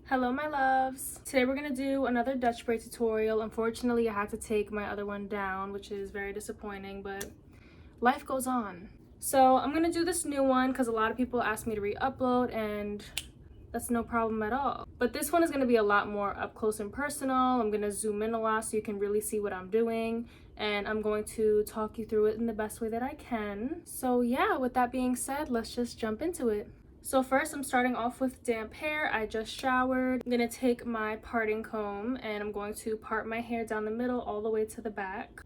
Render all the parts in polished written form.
Hello my loves. Today we're gonna do another Dutch braid tutorial. Unfortunately I had to take my other one down, which is very disappointing, but life goes on. So I'm gonna do this new one because a lot of people ask me to re-upload, and that's no problem at all. But this one is gonna be a lot more up close and personal. I'm gonna zoom in a lot so you can really see what I'm doing, and I'm going to talk you through it in the best way that I can. So yeah, with that being said, let's just jump into it. So first I'm starting off with damp hair. I just showered. I'm gonna take my parting comb and I'm going to part my hair down the middle all the way to the back.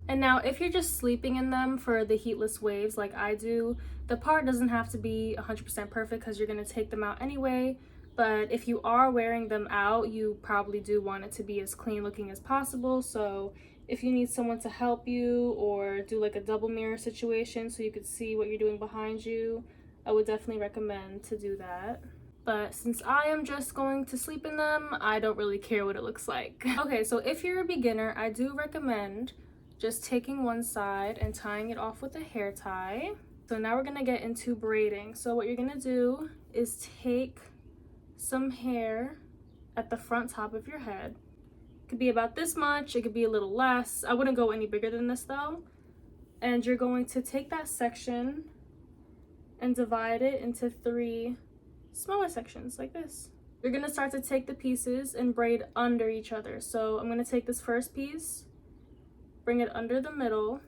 And now if you're just sleeping in them for the heatless waves like I do, the part doesn't have to be 100% perfect because you're gonna take them out anyway. But if you are wearing them out, you probably do want it to be as clean looking as possible. So if you need someone to help you or do like a double mirror situation so you could see what you're doing behind you, I would definitely recommend to do that. But since I am just going to sleep in them, I don't really care what it looks like. Okay, so if you're a beginner, I do recommend just taking one side and tying it off with a hair tie. So now we're gonna get into braiding. So what you're gonna do is take some hair at the front top of your head. It could be about this much, it could be a little less. I wouldn't go any bigger than this though. And you're going to take that section and divide it into 3 smaller sections like this. You're gonna start to take the pieces and braid under each other. So I'm gonna take this first piece, bring it under the middle,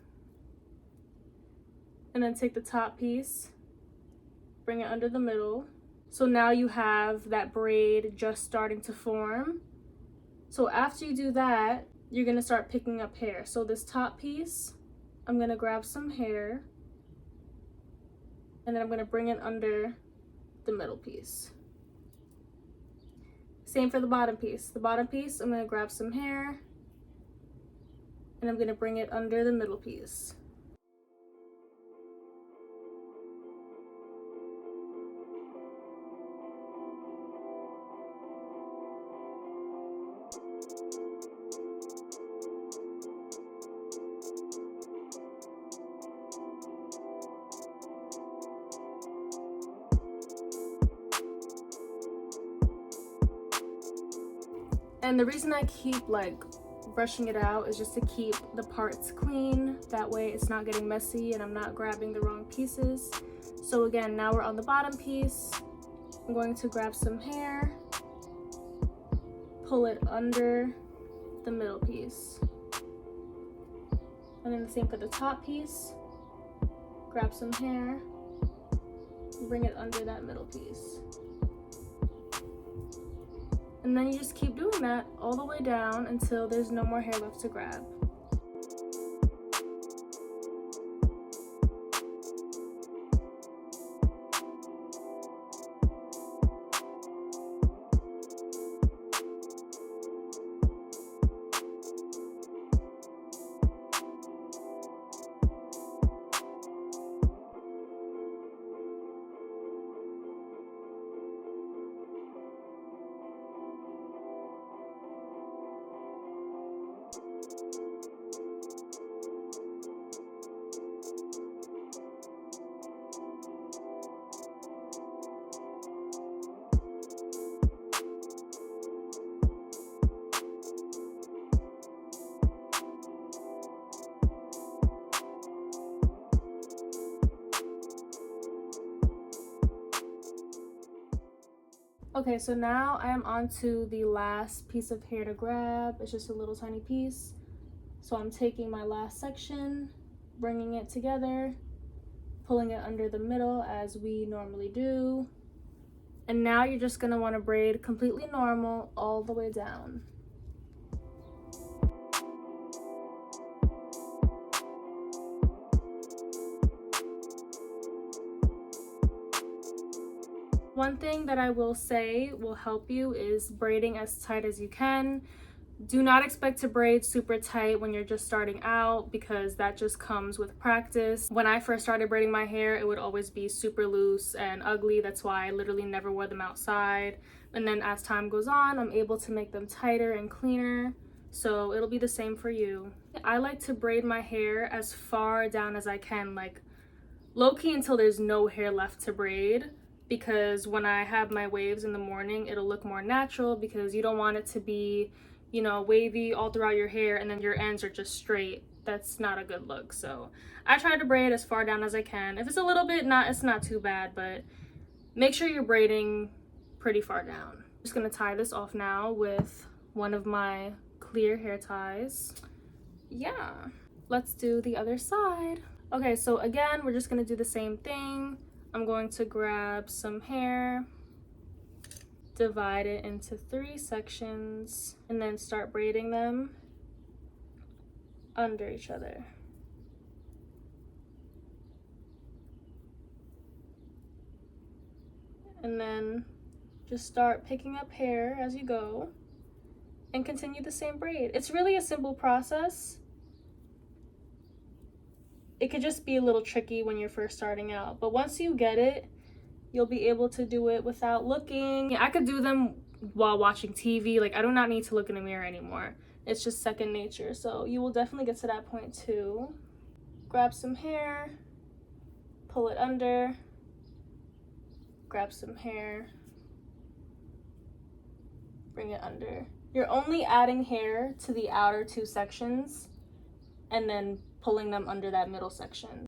and then take the top piece, bring it under the middle. So now you have that braid just starting to form. So after you do that, you're gonna start picking up hair. So this top piece, I'm gonna grab some hair, and then I'm gonna bring it under the middle piece. Same for the bottom piece. The bottom piece, I'm gonna grab some hair, and I'm gonna bring it under the middle piece. And the reason I keep like brushing it out is just to keep the parts clean. That way it's not getting messy and I'm not grabbing the wrong pieces. So again, now we're on the bottom piece. I'm going to grab some hair, pull it under the middle piece. And then the same for the top piece. Grab some hair, bring it under that middle piece. And then you just keep doing that all the way down until there's no more hair left to grab. Okay, so now I am on to the last piece of hair to grab. It's just a little tiny piece. So I'm taking my last section, bringing it together, pulling it under the middle as we normally do. And now you're just gonna wanna braid completely normal all the way down. One thing that I will say will help you is braiding as tight as you can. Do not expect to braid super tight when you're just starting out because that just comes with practice. When I first started braiding my hair, it would always be super loose and ugly. That's why I literally never wore them outside. And then as time goes on, I'm able to make them tighter and cleaner. So it'll be the same for you. I like to braid my hair as far down as I can, like low-key until there's no hair left to braid. because when I have my waves in the morning, it'll look more natural, because you don't want it to be, you know, wavy all throughout your hair and then your ends are just straight. That's not a good look. So I try to braid as far down as I can. If it's a little bit, it's not too bad, but make sure you're braiding pretty far down. I'm just gonna tie this off now with one of my clear hair ties. Yeah, let's do the other side. Okay, so again, we're just gonna do the same thing. I'm going to grab some hair, divide it into 3 sections, and then start braiding them under each other. And then just start picking up hair as you go and continue the same braid. It's really a simple process. It could just be a little tricky when you're first starting out, but once you get it, you'll be able to do it without looking. Yeah, I could do them while watching TV. Like, I do not need to look in a mirror anymore. It's just second nature. So you will definitely get to that point too. Grab some hair, pull it under, grab some hair, bring it under. You're only adding hair to the outer 2 sections and then pulling them under that middle section.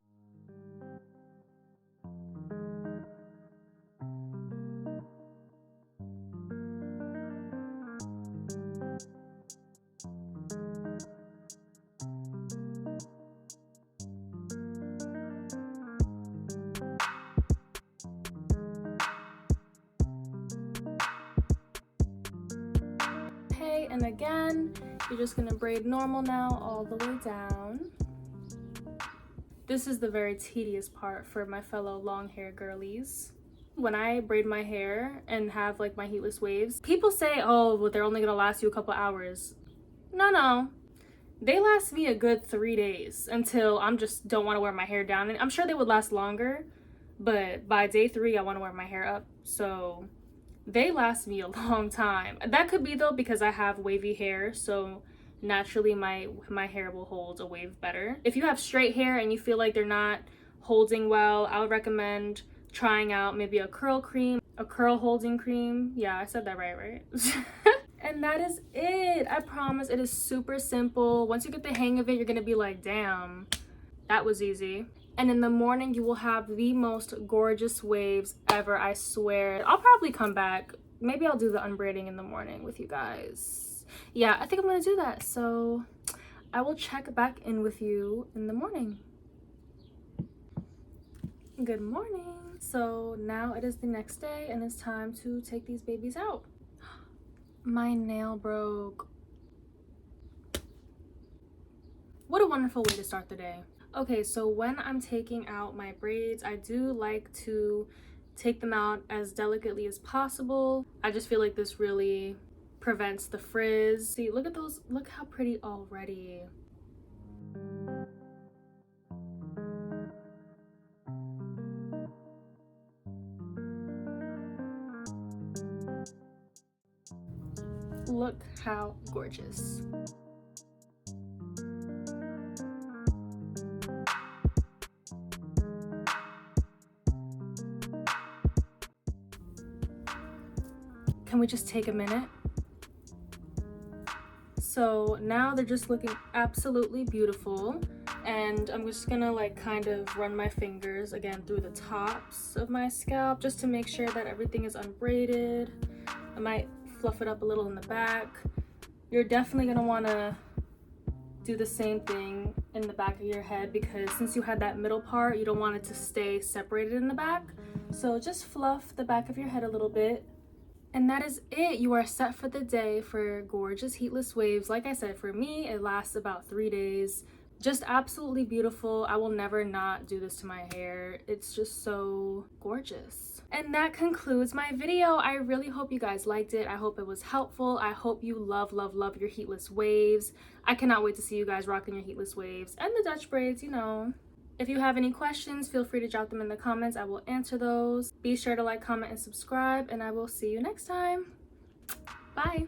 Okay, and again, you're just gonna braid normal now all the way down. This is the very tedious part for my fellow long hair girlies. When I braid my hair and have like my heatless waves, people say, oh, well, they're only gonna last you a couple hours. No. They last me a good 3 days until I'm just don't wanna wear my hair down. And I'm sure they would last longer, but by day 3, I wanna wear my hair up. So they last me a long time. That could be though because I have wavy hair, so naturally my hair will hold a wave better. If you have straight hair and you feel like they're not holding well, I would recommend trying out maybe a curl cream, a curl holding cream. Yeah, I said that right? And that is it. I promise it is super simple. Once you get the hang of it, you're gonna be like, damn, that was easy. And in the morning, you will have the most gorgeous waves ever, I swear. I'll probably come back. Maybe I'll do the unbraiding in the morning with you guys. Yeah, I think I'm gonna do that. So I will check back in with you in the morning. Good morning. So now it is the next day and it's time to take these babies out. My nail broke. What a wonderful way to start the day. Okay, so when I'm taking out my braids, I do like to take them out as delicately as possible. I just feel like this really prevents the frizz. See, look at those, look how pretty already. Look how gorgeous. Can we just take a minute? So now they're just looking absolutely beautiful, and I'm just gonna like kind of run my fingers again through the tops of my scalp just to make sure that everything is unbraided. I might fluff it up a little in the back. You're definitely gonna wanna do the same thing in the back of your head, because since you had that middle part, you don't want it to stay separated in the back. So just fluff the back of your head a little bit. And that is it. You are set for the day for gorgeous heatless waves. Like I said, for me, it lasts about 3 days. Just absolutely beautiful. I will never not do this to my hair. It's just so gorgeous. And that concludes my video. I really hope you guys liked it. I hope it was helpful. I hope you love your heatless waves. I cannot wait to see you guys rocking your heatless waves and the Dutch braids, you know. If you have any questions, feel free to drop them in the comments. I will answer those. Be sure to like, comment, and subscribe, and I will see you next time. Bye.